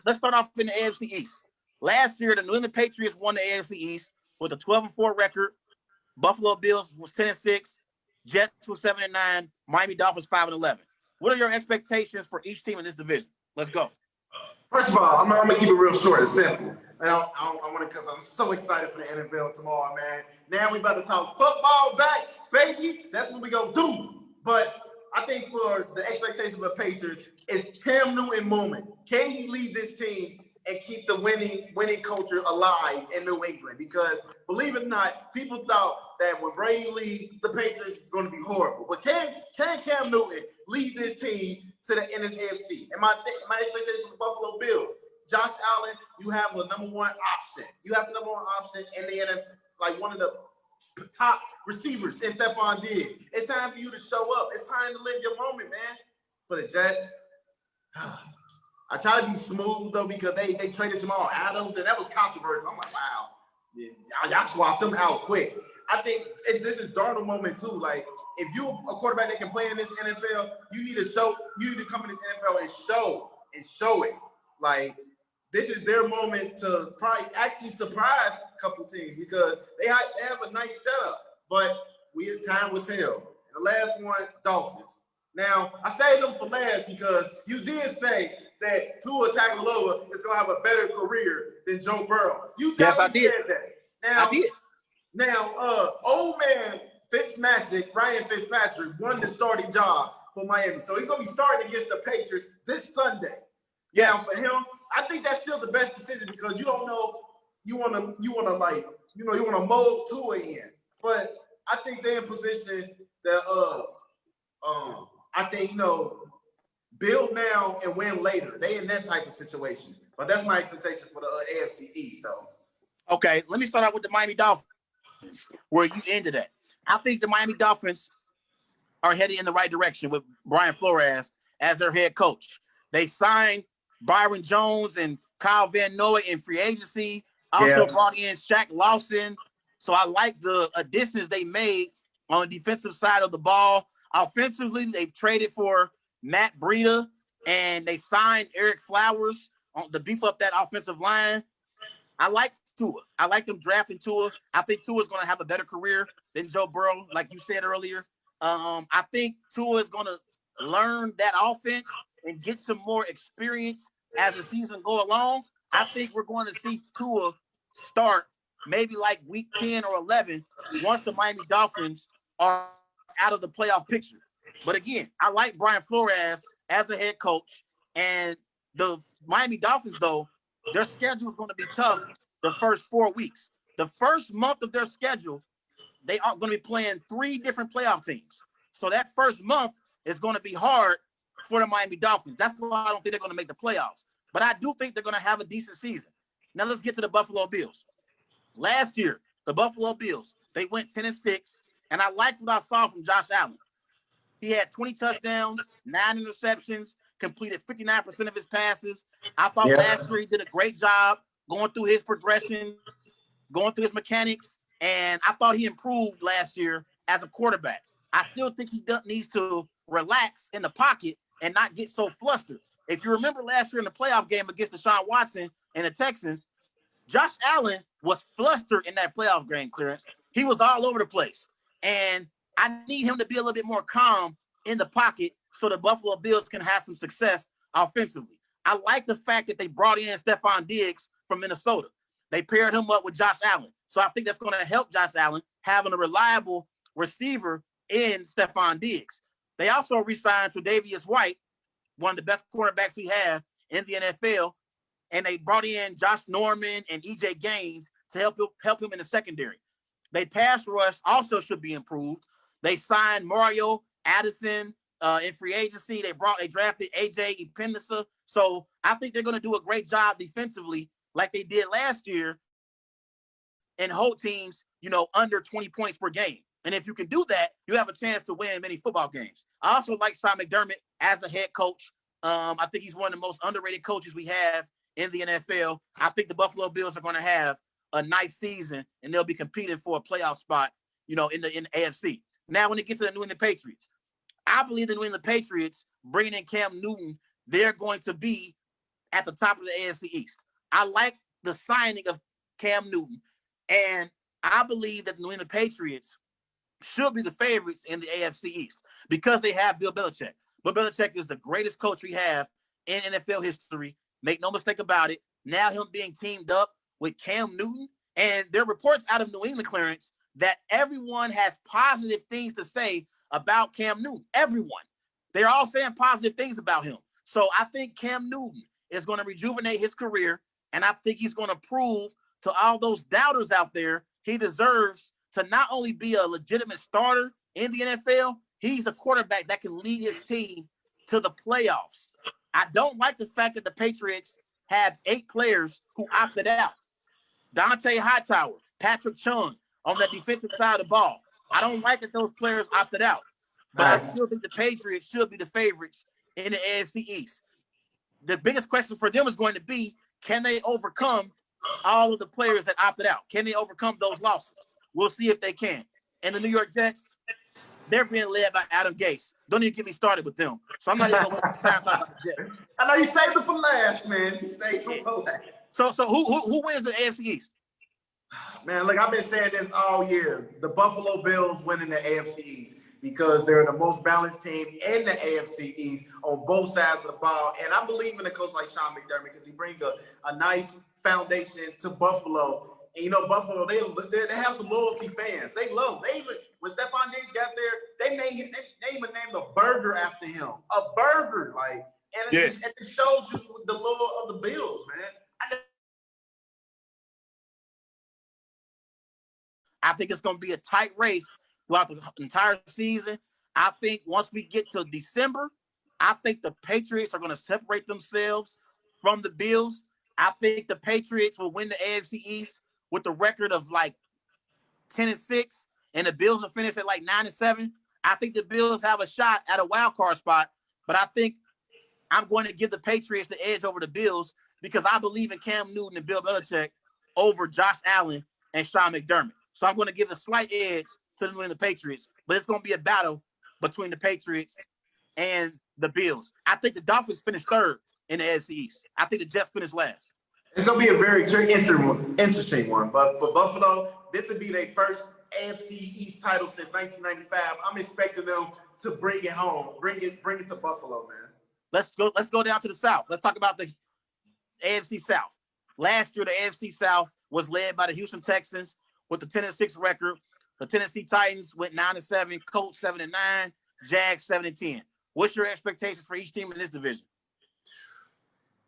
let's start off in the AFC East. Last year, the New England Patriots won the AFC East with a 12-4 record. Buffalo Bills was 10-6. Jets was 7-9. Miami Dolphins 5-11. What are your expectations for each team in this division? Let's go. First of all, I'm gonna keep it real short and simple. And I want to, because I'm so excited for the NFL tomorrow, man. Now we about to talk football back, baby. That's what we gonna do. But I think for the expectation of the Patriots is Cam Newton moment. Can he lead this team and keep the winning culture alive in New England? Because believe it or not, people thought that when Brady leaves, the Patriots is going to be horrible. But can Cam Newton lead this team to the NFC? And my expectation for the Buffalo Bills, Josh Allen, you have a number one option. You have the number one option in the NFL, like one of the top receivers in Stephon Diggs. It's time for you to show up. It's time to live your moment, man. For the Jets, I try to be smooth, though, because they traded Jamal Adams, and that was controversial. I'm like, wow, y'all swapped them out quick. I think this is Darnold moment, too. Like, if you're a quarterback that can play in this NFL, you need to come in this NFL and show it. Like, this is their moment to probably actually surprise a couple teams because they have a nice setup, but time will tell. And the last one, Dolphins. Now, I saved them for last because you did say that Tua Tagovailoa is going to have a better career than Joe Burrow. Yes, I did. Said that. I did. Now, old man Ryan Fitzpatrick won the starting job for Miami. So he's going to be starting against the Patriots this Sunday. Yeah. Now, for him, I think that's still the best decision because you don't know you want to mold Tua in. But I think they're in position that I think build now and win later. They in that type of situation. But that's my expectation for the AFC East, though. Okay, let me start out with the Miami Dolphins, where you ended at. I think the Miami Dolphins are heading in the right direction with Brian Flores as their head coach. They signed Byron Jones and Kyle Van Noy in free agency. Also brought in Shaq Lawson. So I like the additions they made on the defensive side of the ball. Offensively, they've traded for Matt Breida, and they signed Eric Flowers to beef up that offensive line. I like Tua. I like them drafting Tua. I think Tua is going to have a better career than Joe Burrow, like you said earlier. I think Tua is going to learn that offense and get some more experience as the season go along. I think we're going to see Tua start maybe like week 10 or 11 once the Miami Dolphins are out of the playoff picture. But again, I like Brian Flores as a head coach. And the Miami Dolphins, though, their schedule is going to be tough the first 4 weeks. The first month of their schedule, they are going to be playing 3 different playoff teams. So that first month is going to be hard for the Miami Dolphins. That's why I don't think they're going to make the playoffs. But I do think they're going to have a decent season. Now let's get to the Buffalo Bills. Last year, the Buffalo Bills, they went 10-6, and I liked what I saw from Josh Allen. He had 20 touchdowns, 9 interceptions, completed 59% of his passes. I thought last year he did a great job going through his progression, going through his mechanics, and I thought he improved last year as a quarterback. I still think he needs to relax in the pocket and not get so flustered. If you remember last year in the playoff game against Deshaun Watson and the Texans, Josh Allen was flustered in that playoff game, Clarence. He was all over the place. And I need him to be a little bit more calm in the pocket so the Buffalo Bills can have some success offensively. I like the fact that they brought in Stephon Diggs from Minnesota. They paired him up with Josh Allen. So I think that's going to help Josh Allen having a reliable receiver in Stephon Diggs. They also re-signed Tre'Davious White, one of the best cornerbacks we have in the NFL, and they brought in Josh Norman and E.J. Gaines to help him in the secondary. They pass rush also should be improved. They signed Mario Addison in free agency. They drafted A.J. Epinesa. So I think they're going to do a great job defensively like they did last year and hold teams, under 20 points per game. And if you can do that, you have a chance to win many football games. I also like Sean McDermott as a head coach. I think he's one of the most underrated coaches we have in the NFL. I think the Buffalo Bills are going to have a nice season, and they'll be competing for a playoff spot, in the AFC. Now, when it gets to the New England Patriots, I believe the New England Patriots, bringing in Cam Newton, they're going to be at the top of the AFC East. I like the signing of Cam Newton, and I believe that the New England Patriots should be the favorites in the AFC East because they have Bill Belichick. Bill Belichick is the greatest coach we have in NFL history. Make no mistake about it. Now him being teamed up with Cam Newton, and there are reports out of New England, Clarence, that everyone has positive things to say about Cam Newton. Everyone. They're all saying positive things about him. So I think Cam Newton is going to rejuvenate his career, and I think he's going to prove to all those doubters out there he deserves to not only be a legitimate starter in the NFL, he's a quarterback that can lead his team to the playoffs. I don't like the fact that the Patriots have 8 players who opted out. Dante Hightower, Patrick Chung on the defensive side of the ball. I don't like that those players opted out, but I still think the Patriots should be the favorites in the AFC East. The biggest question for them is going to be, can they overcome all of the players that opted out? Can they overcome those losses? We'll see if they can. And the New York Jets, they're being led by Adam Gase. Don't even get me started with them. So I'm not even going to waste time talking about the Jets. I know you saved it for last, man. You saved it for last. So who wins the AFC East? Man, look, I've been saying this all year. The Buffalo Bills winning the AFC East because they're the most balanced team in the AFC East on both sides of the ball. And I believe in a coach like Sean McDermott because he brings a nice foundation to Buffalo. And, you know, Buffalo, they have some loyalty fans. They love them. When Stephon Diggs got there, they even named a burger after him. A burger. Like, and it shows you the lore of the Bills, man. I think it's going to be a tight race throughout the entire season. I think once we get to December, I think the Patriots are going to separate themselves from the Bills. I think the Patriots will win the AFC East with the record of like 10-6, and the Bills will finish at like 9-7. I think the Bills have a shot at a wild card spot, but I think I'm going to give the Patriots the edge over the Bills because I believe in Cam Newton and Bill Belichick over Josh Allen and Sean McDermott. So I'm going to give a slight edge to the New England Patriots, but it's going to be a battle between the Patriots and the Bills. I think the Dolphins finished third in the AFC East. I think the Jets finished last. It's going to be a very interesting one. But for Buffalo, this would be their first AFC East title since 1995. I'm expecting them to bring it home, bring it to Buffalo, man. Let's go down to the South. Let's talk about the AFC South. Last year, the AFC South was led by the Houston Texans with the 10-6 record. The Tennessee Titans went 9-7, Colts 7-9, Jags 7-10. What's your expectations for each team in this division?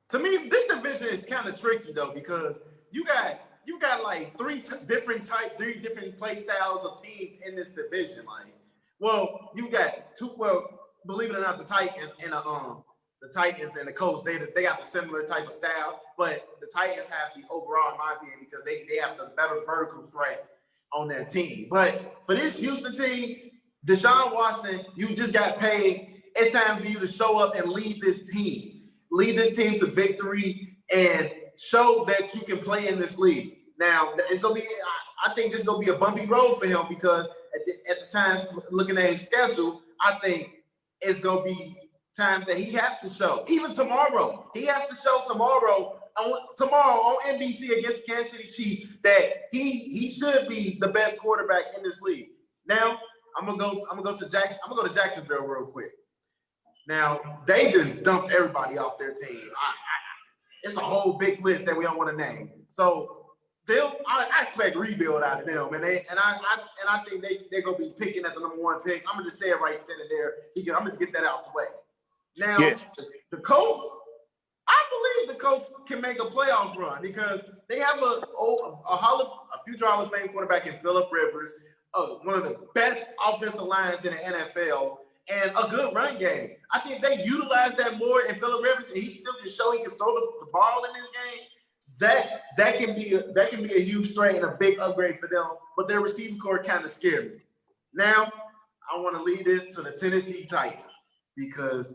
To me, this division is kind of tricky though because you got like three different play styles of teams in this division. Like, well, you got two. Well, believe it or not, the Titans and the Colts, they got the similar type of style, but the Titans have the overall, in my opinion, because they have the better vertical threat on their team. But for this Houston team, Deshaun Watson, you just got paid. It's time for you to show up and lead this team. Lead this team to victory and show that you can play in this league. Now, it's going to be, I think this is going to be a bumpy road for him because at the time, looking at his schedule, I think it's going to be times that he has to show. Even tomorrow, he has to show tomorrow on NBC against Kansas City Chiefs that he should be the best quarterback in this league. Now, I'm gonna go to Jacksonville real quick. Now, they just dumped everybody off their team. It's a whole big list that we don't want to name. So I expect rebuild out of them, and I think they're gonna be picking at the number 1 pick. I'm gonna just say it right then and there. I'm gonna get that out the way. Now, the Colts, I believe the Colts can make a playoff run because they have a future Hall of Fame quarterback in Phillip Rivers, one of the best offensive lines in the NFL, and a good run game. I think they utilize that more in Phillip Rivers, and he still can show he can throw the ball in this game. That can be a huge strength and a big upgrade for them. But their receiving core kind of scared me. Now, I want to lead this to the Tennessee Titans because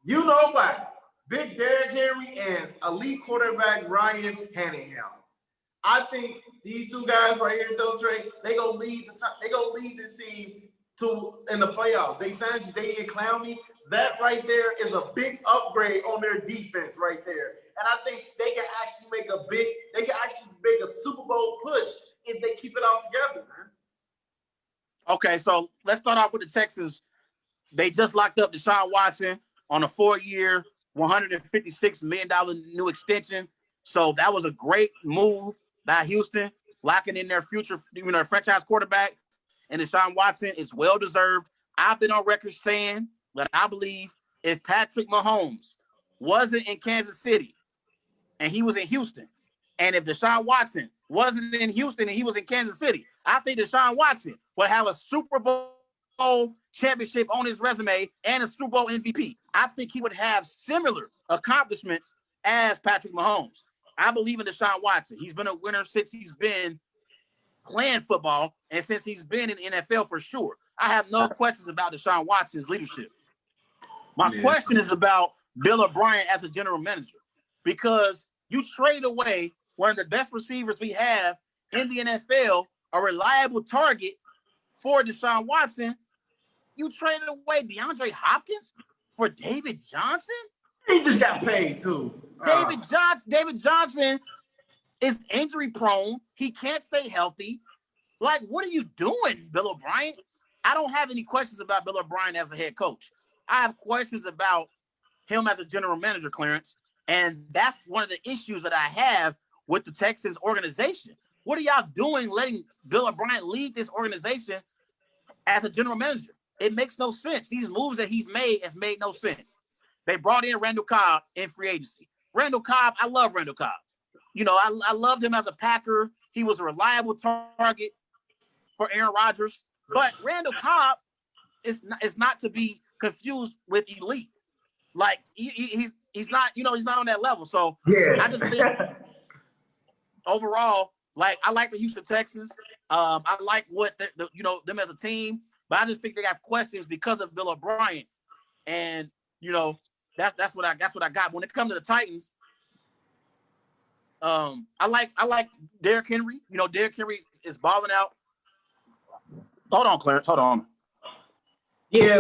you know why. Big Derrick Henry and elite quarterback Ryan Tannehill. I think these two guys right here, though, Trey, they gonna lead this team in the playoffs. They signed Jadeveon Clowney. That right there is a big upgrade on their defense right there. and I think they can actually make a Super Bowl push if they keep it all together, man. Okay, so let's start off with the Texans. They just locked up Deshaun Watson on a 4-year, $156 million new extension. So that was a great move by Houston, locking in their future, their franchise quarterback. And Deshaun Watson is well-deserved. I've been on record saying that I believe if Patrick Mahomes wasn't in Kansas City and he was in Houston, and if Deshaun Watson wasn't in Houston and he was in Kansas City, I think Deshaun Watson would have a Super Bowl championship on his resume and a Super Bowl MVP. I think he would have similar accomplishments as Patrick Mahomes. I believe in Deshaun Watson. He's been a winner since he's been playing football and since he's been in the NFL for sure. I have no questions about Deshaun Watson's leadership. My question is about Bill O'Brien as a general manager, because you traded away one of the best receivers we have in the NFL, a reliable target for Deshaun Watson. You traded away DeAndre Hopkins for David Johnson? He just got paid too. David Johnson is injury prone. He can't stay healthy. Like, what are you doing, Bill O'Brien? I don't have any questions about Bill O'Brien as a head coach. I have questions about him as a general manager, Clarence. And that's one of the issues that I have with the Texans organization. What are y'all doing letting Bill O'Brien lead this organization as a general manager? It makes no sense. These moves that he's made has made no sense. They brought in Randall Cobb in free agency. Randall Cobb, I love Randall Cobb. I loved him as a Packer. He was a reliable target for Aaron Rodgers. But Randall Cobb is not to be confused with elite. Like, he's not, he's not on that level. So I just think overall, like, I like the Houston Texans. I like what them as a team, but I just think they got questions because of Bill O'Brien. And that's what I got. When it comes to the Titans, I like Derrick Henry. Derrick Henry is balling out. Hold on, Clarence. Hold on. Yeah,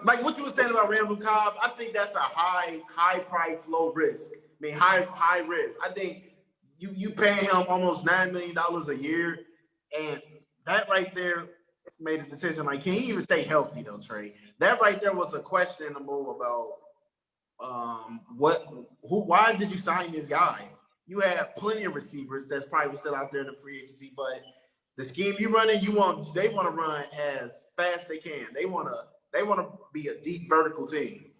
like what you were saying about Randall Cobb, I think that's a high price, low risk. I mean, high risk. I think you pay him almost $9 million a year, and that right there made a decision. Like, can he even stay healthy though, Trey? That right there was a questionable about why did you sign this guy? You have plenty of receivers that's probably still out there in the free agency, but the scheme you running, they want to run as fast as they can. They want to be a deep vertical team.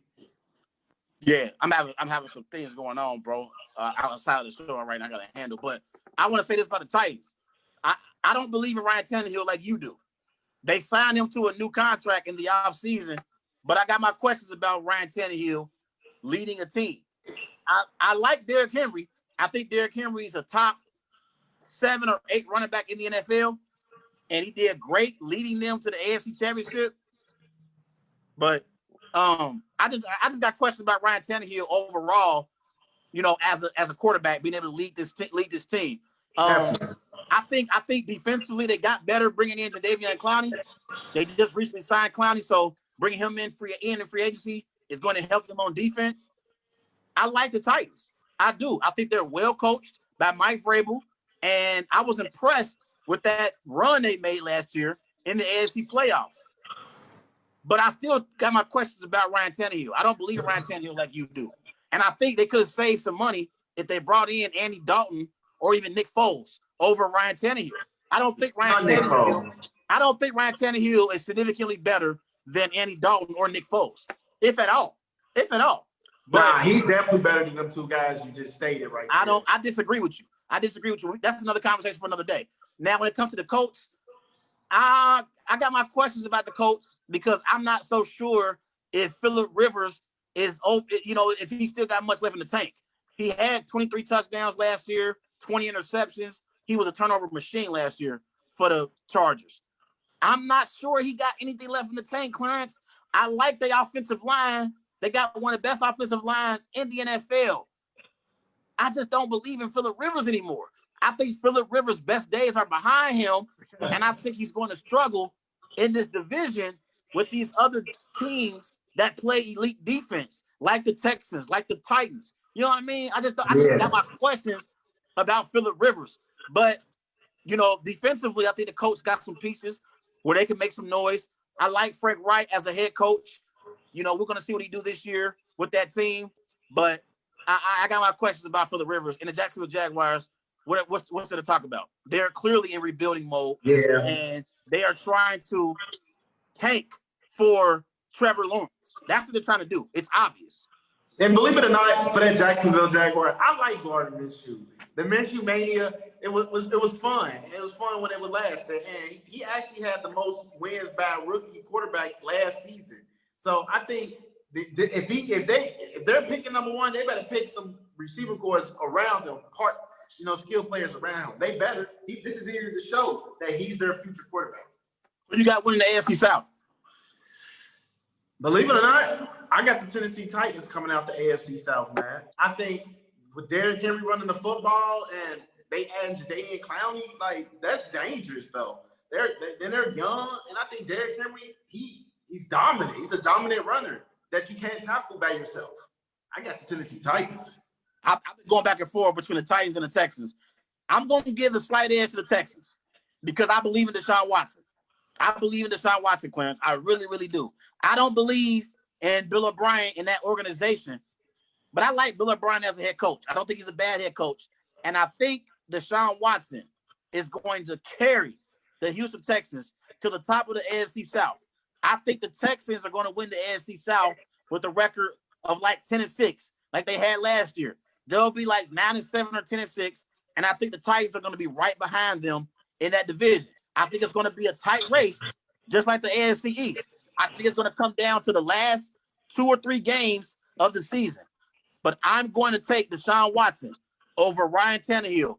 Yeah, I'm having some things going on, bro. Outside of the show right now, I got to handle. But I want to say this about the Titans. I don't believe in Ryan Tannehill like you do. They signed him to a new contract in the offseason, but I got my questions about Ryan Tannehill leading a team. I like Derrick Henry. I think Derrick Henry is a top 7 or 8 running back in the NFL, and he did great leading them to the AFC Championship. But I just got questions about Ryan Tannehill overall. As a quarterback, being able to lead this team. I think defensively they got better bringing in Jadeveon Clowney. They just recently signed Clowney, so bringing him in free agency is going to help them on defense. I like the Titans. I do. I think they're well coached by Mike Vrabel, and I was impressed with that run they made last year in the AFC playoffs. But I still got my questions about Ryan Tannehill. I don't believe in Ryan Tannehill like you do. And I think they could have saved some money if they brought in Andy Dalton or even Nick Foles over Ryan Tannehill. I don't think Ryan Tannehill is significantly better than Andy Dalton or Nick Foles, if at all. But he's definitely better than them two guys you just stated right there. I disagree with you. That's another conversation for another day. Now, when it comes to the Colts, I got my questions about the Colts because I'm not so sure if Phillip Rivers is, if he still got much left in the tank. He had 23 touchdowns last year, 20 interceptions. He was a turnover machine last year for the Chargers. I'm not sure he got anything left in the tank, Clarence. I like the offensive line. They got one of the best offensive lines in the NFL. I just don't believe in Phillip Rivers anymore. I think Phillip Rivers' best days are behind him, and I think he's going to struggle in this division with these other teams that play elite defense, like the Texans, like the Titans. You know what I mean? I just Yeah. got my questions about Phillip Rivers. But, you know, defensively, I think the coach got some pieces where they can make some noise. I like Frank Wright as a head coach. You know, we're going to see what he do this year with that team. But I got my questions about Phillip Rivers and the Jacksonville Jaguars. What's there to talk about? They're clearly in rebuilding mode. Yeah. And they are trying to tank for Trevor Lawrence. That's what they're trying to do. It's obvious. And believe it or not, for that Jacksonville Jaguar, I like Gardner Minshew. The Minshew mania, it was fun. It was fun when it would last. And he actually had the most wins by a rookie quarterback last season. So I think if they're picking number one, they better pick some receiver cores around them, skill players around. They better. This is here to show that he's their future quarterback. Who you got winning the AFC South? Believe it or not, I got the Tennessee Titans coming out the AFC South, man. I think with Derrick Henry running the football and they add Jadeveon Clowney, like that's dangerous though. They're young, and I think Derrick Henry, he's dominant. He's a dominant runner that you can't tackle by yourself. I got the Tennessee Titans. I've been going back and forth between the Titans and the Texans. I'm going to give the slight edge to the Texans because I believe in Deshaun Watson. I believe in Deshaun Watson, Clarence. I really, really do. I don't believe in Bill O'Brien in that organization, but I like Bill O'Brien as a head coach. I don't think he's a bad head coach. And I think Deshaun Watson is going to carry the Houston Texans to the top of the AFC South. I think the Texans are going to win the AFC South with a record of like 10-6, like they had last year. They'll be like 9-7 or 10-6, and I think the Titans are going to be right behind them in that division. I think it's going to be a tight race, just like the AFC East. I think it's going to come down to the last 2 or 3 games of the season. But I'm going to take Deshaun Watson over Ryan Tannehill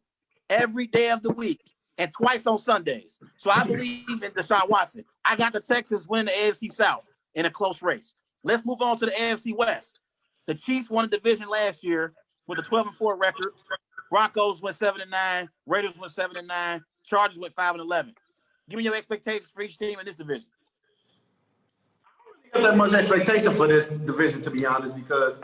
every day of the week and twice on Sundays. So I believe in Deshaun Watson. I got the Texans winning the AFC South in a close race. Let's move on to the AFC West. The Chiefs won the division last year with a 12-4 record. Broncos went 7-9. Raiders went 7-9. Chargers went 5-11. Give me your expectations for each team in this division. I don't really have that much expectation for this division, to be honest, because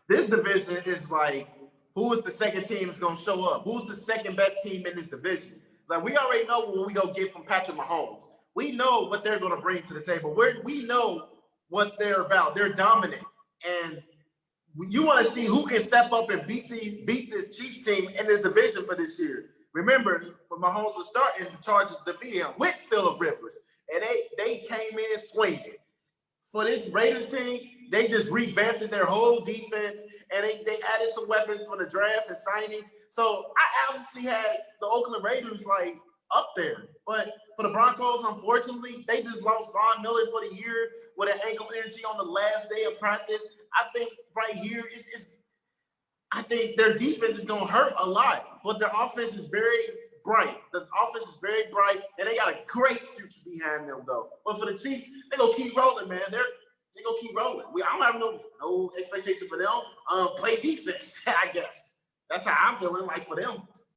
this division is like, who is the second team that's going to show up? Who's the second best team in this division? Like, we already know what we going to get from Patrick Mahomes. We know what they're going to bring to the table. We know what they're about. They're dominant. And you want to see who can step up and beat this Chiefs team in this division for this year. Remember, when Mahomes was starting, the Chargers defeated him with Phillip Rivers. And they came in swinging. For this Raiders team, they just revamped their whole defense, and they added some weapons for the draft and signings. So I obviously had the Oakland Raiders like up there. But for the Broncos, unfortunately, they just lost Von Miller for the year with an ankle injury on the last day of practice. I think right here I think their defense is going to hurt a lot, but their offense is very bright. The offense is very bright, and they got a great future behind them, though. But for the Chiefs, they're going to keep rolling, man. They're going to keep rolling. I don't have no expectation for them. Play defense, I guess. That's how I'm feeling like for them.